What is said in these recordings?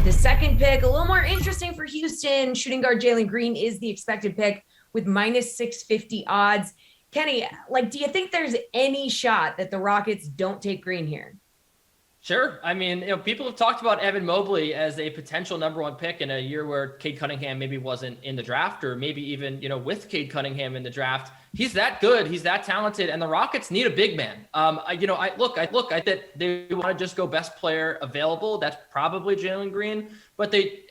The second pick, a little more interesting for Houston. Shooting guard Jalen Green is the expected pick with minus 650 odds. Kenny, do you think there's any shot that the Rockets don't take Green here? Sure. I mean, people have talked about Evan Mobley as a potential number one pick in a year where Cade Cunningham maybe wasn't in the draft, or maybe even, with Cade Cunningham in the draft. He's that good. He's that talented. And the Rockets need a big man. I think they want to just go best player available. That's probably Jalen Green, but they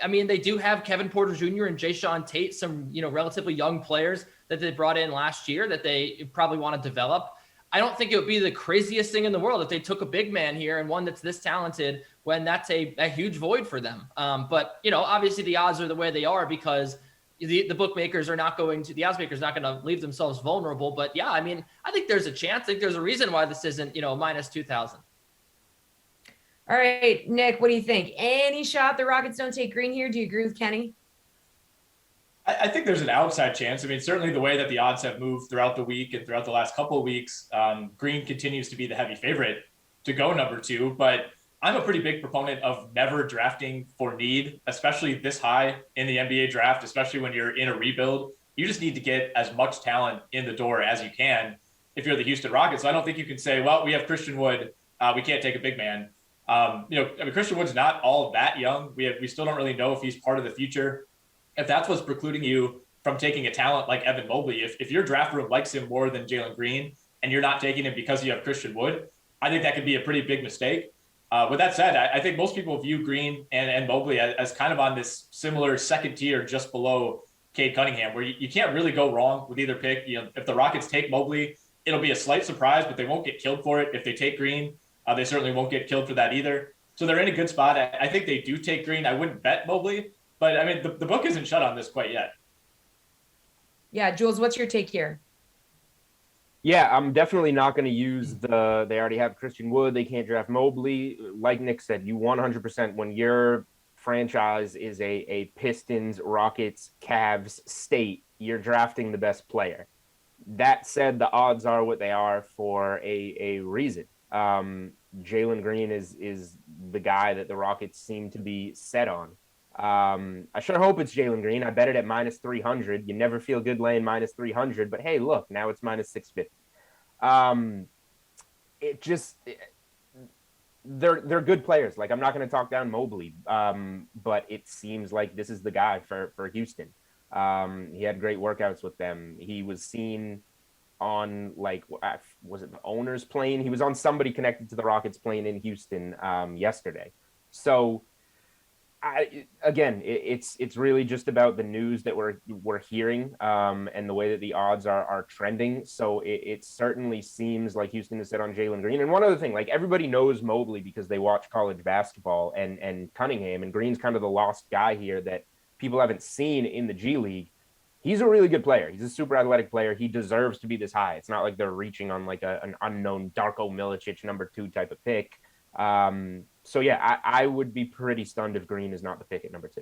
do have Kevin Porter Jr. and Jayshawn Tate, some, relatively young players that they brought in last year that they probably want to develop. I don't think it would be the craziest thing in the world if they took a big man here and one that's this talented when that's a huge void for them. But obviously the odds are the way they are because the bookmakers are not going to, the odds makers are not going to leave themselves vulnerable. But yeah, I think there's a chance. I think there's a reason why this isn't, minus 2,000. All right, Nick, what do you think? Any shot the Rockets don't take Green here? Do you agree with Kenny? I think there's an outside chance. Certainly the way that the odds have moved throughout the week and throughout the last couple of weeks, Green continues to be the heavy favorite to go number 2. But I'm a pretty big proponent of never drafting for need, especially this high in the NBA draft, especially when you're in a rebuild. You just need to get as much talent in the door as you can if you're the Houston Rockets. So I don't think you can say, well, we have Christian Wood, we can't take a big man. Christian Wood's not all that young. We still don't really know if he's part of the future. If that's what's precluding you from taking a talent like Evan Mobley, if your draft room likes him more than Jalen Green and you're not taking him because you have Christian Wood, I think that could be a pretty big mistake. With that said, I think most people view Green and Mobley as kind of on this similar second tier just below Cade Cunningham, where you can't really go wrong with either pick. If the Rockets take Mobley, it'll be a slight surprise, but they won't get killed for it. If they take Green, they certainly won't get killed for that either. So they're in a good spot. I think they do take Green. I wouldn't bet Mobley. But the book isn't shut on this quite yet. Yeah, Jules, what's your take here? Yeah, I'm definitely not going to use they already have Christian Wood. They can't draft Mobley. Like Nick said, you 100%, when your franchise is a Pistons, Rockets, Cavs state, you're drafting the best player. That said, the odds are what they are for a reason. Jalen Green is the guy that the Rockets seem to be set on. I sure hope it's Jalen Green. I bet it at minus 300. You never feel good laying minus 300, but hey, look, now it's minus 650. They're good players. I'm not going to talk down Mobley, but it seems like this is the guy for Houston. He had great workouts with them. He was seen on was it the owner's plane? He was on somebody connected to the Rockets plane in Houston yesterday. So it's really just about the news that we're hearing and the way that the odds are trending. So it certainly seems like Houston is set on Jalen Green. And one other thing, everybody knows Mobley because they watch college basketball and Cunningham, and Green's kind of the lost guy here that people haven't seen in the G League. He's a really good player. He's a super athletic player. He deserves to be this high. It's not like they're reaching on an unknown Darko Milicic number 2 type of pick. So yeah, I would be pretty stunned if Green is not the pick at number 2.